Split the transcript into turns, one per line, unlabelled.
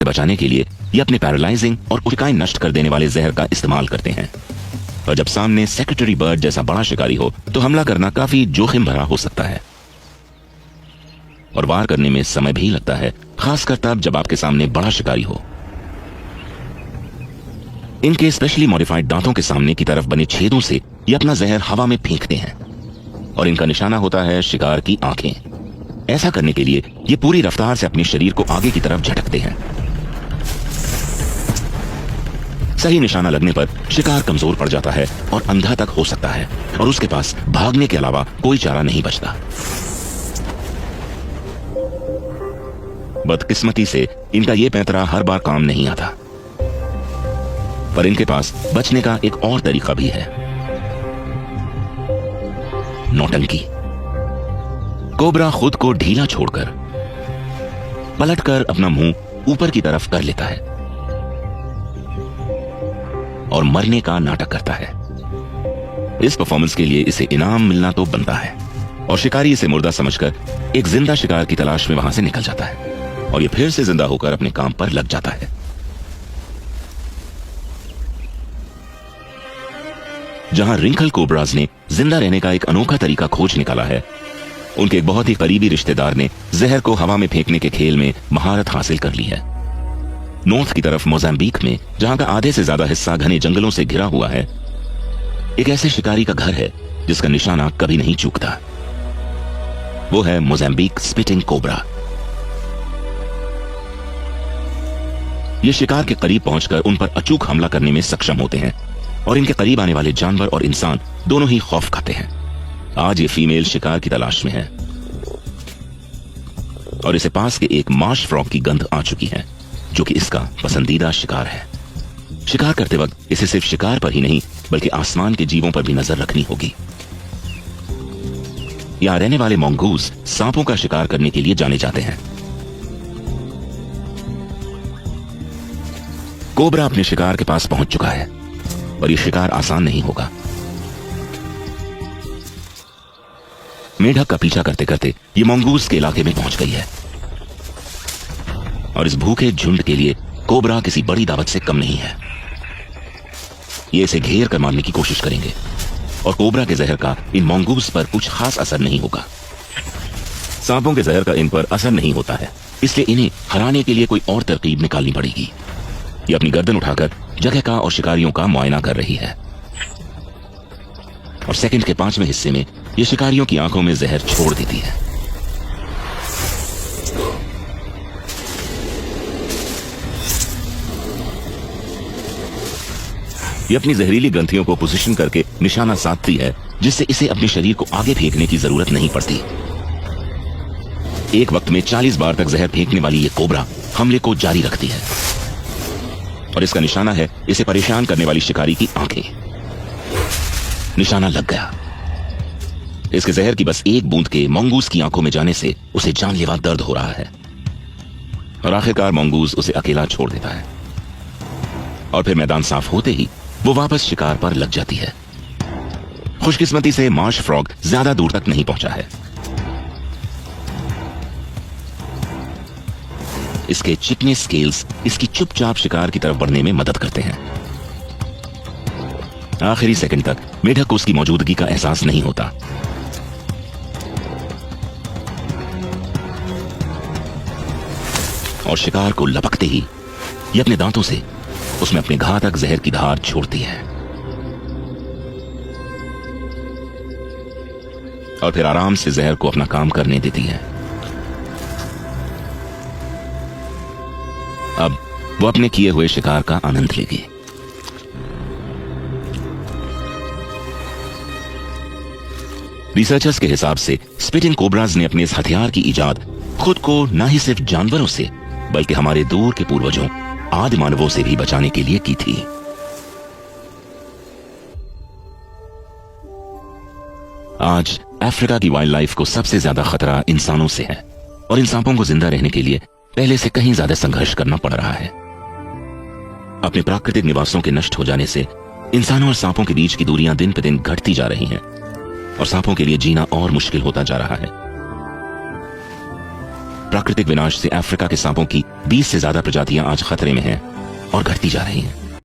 बचाने के लिए ये अपने पैरालाइजिंग और कोशिकाएं नष्ट कर देने वाले जहर का इस्तेमाल करते हैं। और जब सामने सेक्रेटरी बर्ड जैसा बड़ा शिकारी हो तो हमला करना काफी जोखिम भरा हो सकता है और वार करने में समय भी लगता है, खासकर तब जब आपके सामने बड़ा शिकारी हो। इनके स्पेशली मॉडिफाइड दांतों के सामने की तरफ बने छेदों से ये अपना जहर हवा में फेंकते हैं और इनका निशाना होता है शिकार की आंखें। ऐसा करने के लिए ये पूरी रफ्तार से अपने शरीर को आगे की तरफ झटकते हैं। सही निशाना लगने पर शिकार कमजोर पड़ जाता है और अंधा तक हो सकता है और उसके पास भागने के अलावा कोई चारा नहीं बचता। बदकिस्मती से इनका ये पैंतरा हर बार काम नहीं आता, पर इनके पास बचने का एक और तरीका भी है, नौटंकी। कोबरा खुद को ढीला छोड़कर पलटकर अपना मुंह ऊपर की तरफ कर लेता है और मरने का नाटक करता है। इस परफॉर्मेंस के लिए इसे इनाम मिलना तो बनता है और शिकारी इसे मुर्दा समझकर एक जिंदा शिकार की तलाश में वहां से निकल जाता है और ये फिर से जिंदा होकर अपने काम पर लग जाता है। जहां रिंकल कोबराज ने जिंदा रहने का एक अनोखा तरीका खोज निकाला है, उनके एक बहुत ही करीबी रिश्तेदार ने जहर को हवा में फेंकने के खेल में महारत हासिल कर ली है। नॉर्थ की तरफ मोजाम्बिक में, जहां का आधे से ज्यादा हिस्सा घने जंगलों से घिरा हुआ है, एक ऐसे शिकारी का घर है जिसका निशाना कभी नहीं चूकता। वो है मोजाम्बिक स्पिटिंग कोबरा। ये शिकार के करीब पहुंचकर उन पर अचूक हमला करने में सक्षम होते हैं और इनके करीब आने वाले जानवर और इंसान दोनों ही खौफ खाते हैं। आज ये फीमेल शिकार की तलाश में है और इसे पास के एक मार्श फ्रॉग की गंध आ चुकी है, जो कि इसका पसंदीदा शिकार है। शिकार करते वक्त इसे सिर्फ शिकार पर ही नहीं बल्कि आसमान के जीवों पर भी नजर रखनी होगी। यहां रहने वाले मोंगूज सांपों का शिकार करने के लिए जाने जाते हैं। कोबरा अपने शिकार के पास पहुंच चुका है और यह शिकार आसान नहीं होगा। मेढक का पीछा करते करते ये मोंगूज के इलाके में पहुंच गई है और इस भूखे झुंड के लिए कोबरा किसी बड़ी दावत से कम नहीं है। ये इसे घेर कर मारने की कोशिश करेंगे और कोबरा के जहर का इन मोंगूज पर कुछ खास असर नहीं होगा। सांपों के जहर का इन पर असर नहीं होता है, इसलिए इन्हें हराने के लिए कोई और तरकीब निकालनी पड़ेगी। ये अपनी गर्दन उठाकर जगह का और शिकारियों का मुआयना कर रही है और सेकंड के 5वें हिस्से में ये शिकारियों की आंखों में जहर छोड़ देती है। ये अपनी जहरीली ग्रंथियों को पोजीशन करके निशाना साधती है, जिससे इसे अपने शरीर को आगे फेंकने की जरूरत नहीं पड़ती। एक वक्त में 40 बार तक जहर फेंकने वाली ये कोबरा हमले को जारी रखती है और इसका निशाना है इसे परेशान करने वाली शिकारी की आंखें। निशाना लग गया। इसके जहर की बस एक बूंद के मोंगूज की आंखों में जाने से उसे जानलेवा दर्द हो रहा है और आखिरकार मोंगूज उसे अकेला छोड़ देता है और फिर मैदान साफ होते ही वो वापस शिकार पर लग जाती है। खुशकिस्मती से मार्श फ्रॉग ज्यादा दूर तक नहीं पहुंचा है। इसके चिकने स्केल्स इसकी चुपचाप शिकार की तरफ बढ़ने में मदद करते हैं। आखिरी सेकंड तक मेढक को उसकी मौजूदगी का एहसास नहीं होता। और शिकार को लपकते ही ये अपने दांतों से उसमें अपने घातक जहर की धार छोड़ती है और फिर आराम से जहर को अपना काम करने देती है। अब वो अपने किए हुए शिकार का आनंद लेगी। रिसर्चर्स के हिसाब से स्पिटिंग कोबराज ने अपने इस हथियार की इजाद खुद को न ही सिर्फ जानवरों से बल्कि हमारे दूर के पूर्वजों आदि मानवों से भी बचाने के लिए की थी। आज अफ्रीका की वाइल्ड लाइफ को सबसे ज्यादा खतरा इंसानों से है और इन सांपों को जिंदा रहने के लिए पहले से कहीं ज्यादा संघर्ष करना पड़ रहा है। अपने प्राकृतिक निवासों के नष्ट हो जाने से इंसानों और सांपों के बीच की दूरियां दिन पर दिन घटती जा रही हैं और सांपों के लिए जीना और मुश्किल होता जा रहा है। प्राकृतिक विनाश से अफ्रीका के सांपों की 20 से ज्यादा प्रजातियां आज खतरे में हैं और घटती जा रही हैं।